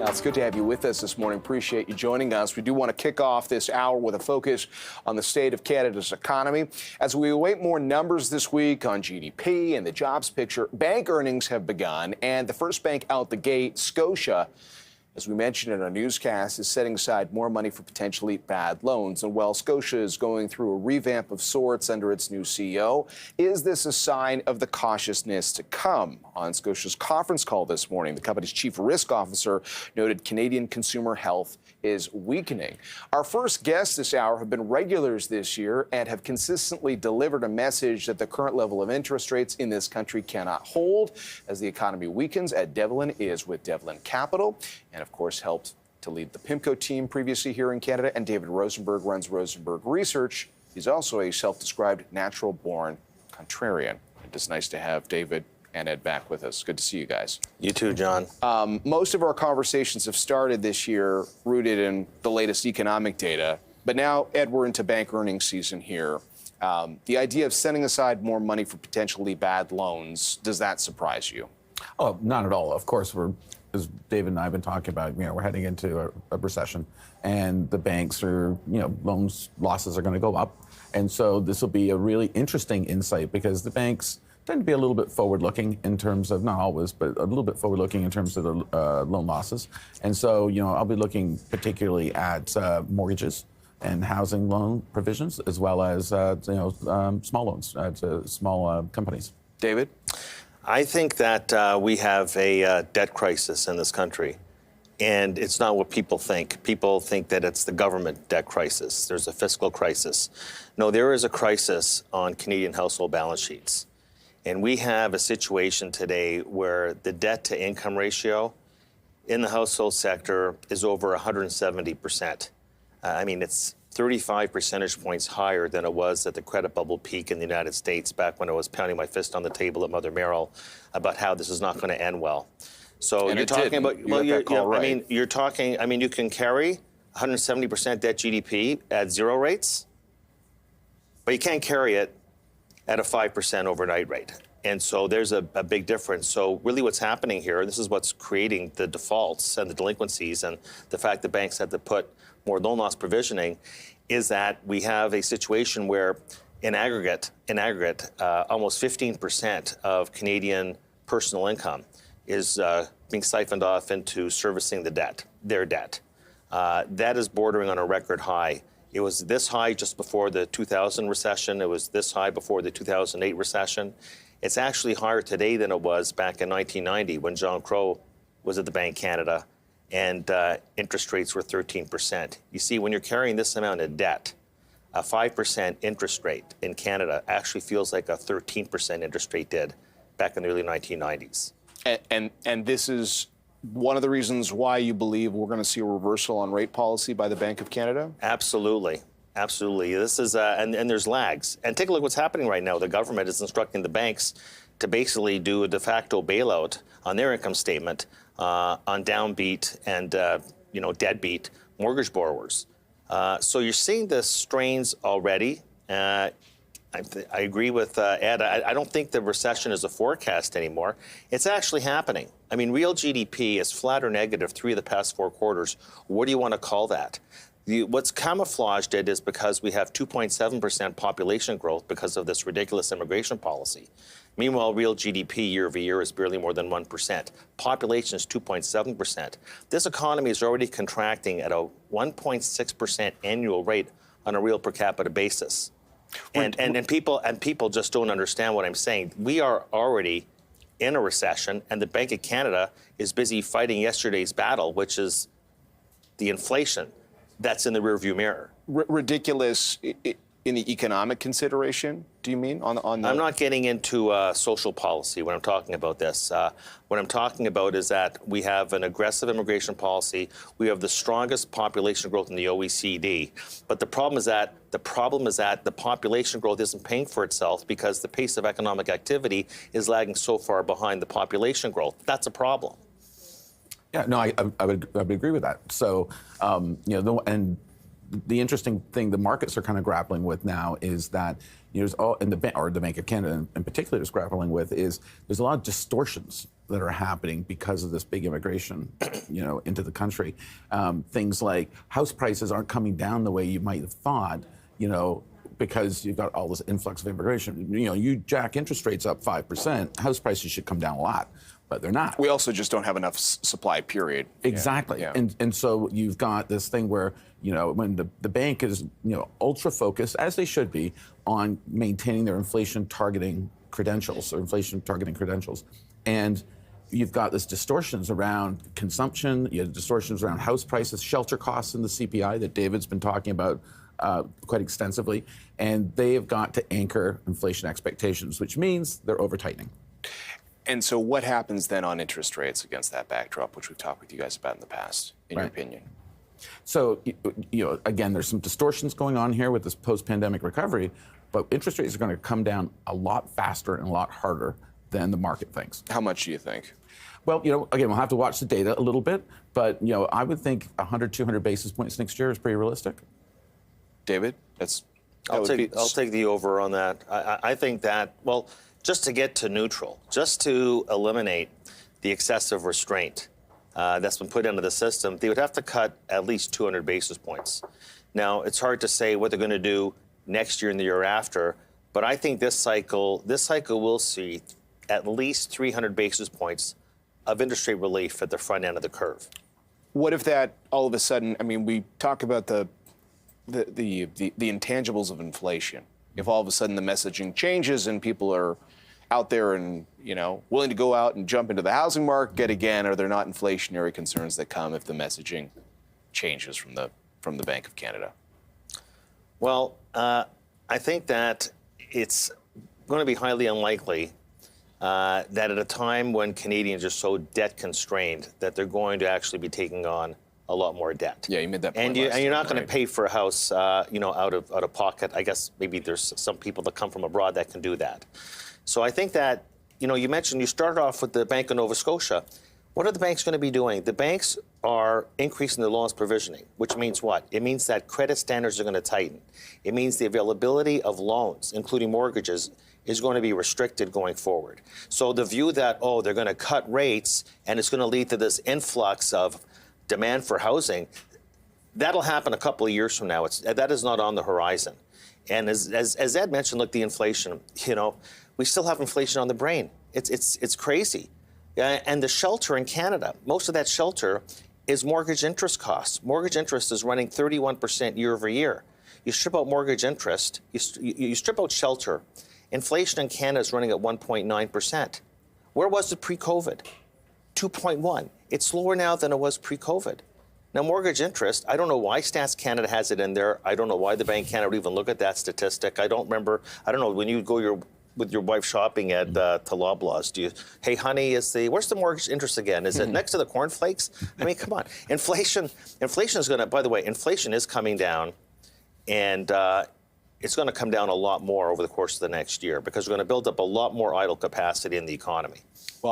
Well, it's good to have you with us this morning. Appreciate you joining us. We do want to kick off this hour with a focus on the state of Canada's economy. As we await more numbers this week on GDP and the jobs picture, bank earnings have begun, and the first bank out the gate, Scotia, as we mentioned in our newscast, is setting aside more money for potentially bad loans. And while Scotia is going through a revamp of sorts under its new CEO, is this a sign of the cautiousness to come? On Scotia's conference call this morning, the company's chief risk officer noted Canadian consumer health is weakening. Our first guests this hour have been regulars this year and have consistently delivered a message that the current level of interest rates in this country cannot hold as the economy weakens. Ed Devlin is with Devlin Capital and, of course, helped to lead the PIMCO team previously here in Canada. And David Rosenberg runs Rosenberg Research. He's also a self-described natural-born contrarian. It's nice to have David and Ed back with us. Good to see you guys. You too, John. Most of our conversations have started this year rooted in the latest economic data. But now, Ed, we're into bank earnings season here. The idea of setting aside more money for potentially bad loans, does that surprise you? Oh, not at all. Of course, as David and I have been talking about, we're heading into a recession, and the banks are, losses are going to go up. And so this will be a really interesting insight because the banks tend to be a little bit forward-looking in terms of, not always, but a little bit forward-looking in terms of the loan losses. And so, I'll be looking particularly at mortgages and housing loan provisions, as well as, small loans to small companies. David? I think that we have a debt crisis in this country, and it's not what people think. People think that it's the government debt crisis. There's a fiscal crisis. No, there is a crisis on Canadian household balance sheets. And we have a situation today where the debt-to-income ratio in the household sector is over 170%. It's 35 percentage points higher than it was at the credit bubble peak in the United States back when I was pounding my fist on the table at Mother Merrill about how this is not going to end well. So and you're talking about, you're talking, you can carry 170% debt GDP at zero rates, but you can't carry it at a 5% overnight rate. And so there's a big difference. So really what's happening here, this is what's creating the defaults and the delinquencies and the fact that banks had to put more loan loss provisioning, is that we have a situation where in aggregate, almost 15% of Canadian personal income is being siphoned off into servicing their debt. That is bordering on a record high. It was this high just before the 2000 recession. It was this high before the 2008 recession. It's actually higher today than it was back in 1990 when John Crow was at the Bank Canada and interest rates were 13%. You see, when you're carrying this amount of debt, a 5% interest rate in Canada actually feels like a 13% interest rate did back in the early 1990s. And this is one of the reasons why you believe we're going to see a reversal on rate policy by the Bank of Canada? Absolutely. Absolutely. This is, and there's lags. And take a look what's happening right now. The government is instructing the banks to basically do a de facto bailout on their income statement on downbeat and, deadbeat mortgage borrowers. So you're seeing the strains already. I agree with Ed. I don't think the recession is a forecast anymore. It's actually happening. Real GDP is flat or negative 3 of the past 4 quarters. What do you want to call that? What's camouflaged it is because we have 2.7% population growth because of this ridiculous immigration policy. Meanwhile, real GDP year over year is barely more than 1%. Population is 2.7%. This economy is already contracting at a 1.6% annual rate on a real per capita basis. And people just don't understand what I'm saying. We are already in a recession, and the Bank of Canada is busy fighting yesterday's battle, which is the inflation that's in the rearview mirror. Ridiculous in the economic consideration, do you mean? On the... I'm not getting into social policy when I'm talking about this. What I'm talking about is that we have an aggressive immigration policy. We have the strongest population growth in the OECD. But the problem is that the population growth isn't paying for itself because the pace of economic activity is lagging so far behind the population growth. That's a problem. Yeah, no, I would agree with that. So, the interesting thing the markets are kind of grappling with now is that the Bank of Canada in particular is grappling with is there's a lot of distortions that are happening because of this big immigration, into the country. Things like house prices aren't coming down the way you might have thought, because you've got all this influx of immigration. You jack interest rates up 5%, house prices should come down a lot, but they're not. We also just don't have enough supply, period. Exactly. Yeah. And so you've got this thing where, when the bank is, ultra focused, as they should be, on maintaining their inflation targeting credentials. And you've got this distortions around consumption, you have distortions around house prices, shelter costs in the CPI that David's been talking about quite extensively. And they have got to anchor inflation expectations, which means they're over-tightening. And so what happens then on interest rates against that backdrop, which we've talked with you guys about in the past, in your opinion? So, again, there's some distortions going on here with this post-pandemic recovery, but interest rates are going to come down a lot faster and a lot harder than the market thinks. How much do you think? Well, again, we'll have to watch the data a little bit, but, I would think 100, 200 basis points next year is pretty realistic. David, I'll take the over on that. I think that, well, just to get to neutral, just to eliminate the excessive restraint that's been put into the system, they would have to cut at least 200 basis points. Now, it's hard to say what they're going to do next year and the year after, but I think this cycle will see at least 300 basis points of interest rate relief at the front end of the curve. What if that all of a sudden, we talk about the intangibles of inflation. If all of a sudden the messaging changes and people are out there and, willing to go out and jump into the housing market again, are there not inflationary concerns that come if the messaging changes from the Bank of Canada? Well, I think that it's going to be highly unlikely that at a time when Canadians are so debt constrained that they're going to actually be taking on a lot more debt. Yeah, you made that point. And you're not going to pay for a house, out of pocket. I guess maybe there's some people that come from abroad that can do that. So I think that, you mentioned you started off with the Bank of Nova Scotia. What are the banks going to be doing? The banks are increasing their loans provisioning, which means what? It means that credit standards are going to tighten. It means the availability of loans, including mortgages, is going to be restricted going forward. So the view that, they're going to cut rates and it's going to lead to this influx of demand for housing, that'll happen a couple of years from now. That is not on the horizon. And as Ed mentioned, look, the inflation, we still have inflation on the brain. It's crazy. And the shelter in Canada, most of that shelter is mortgage interest costs. Mortgage interest is running 31% year over year. You strip out mortgage interest, you strip out shelter, inflation in Canada is running at 1.9%. Where was it pre-COVID? 2.1. It's lower now than it was pre-COVID. Now, mortgage interest, I don't know why Stats Canada has it in there. I don't know why the Bank of Canada would even look at that statistic. I don't know, when you go with your wife shopping at to Loblaws, hey, honey, where's the mortgage interest again? Is it next to the cornflakes? Come on. Inflation is going to, by the way, inflation is coming down, and it's going to come down a lot more over the course of the next year because we're going to build up a lot more idle capacity in the economy. Well,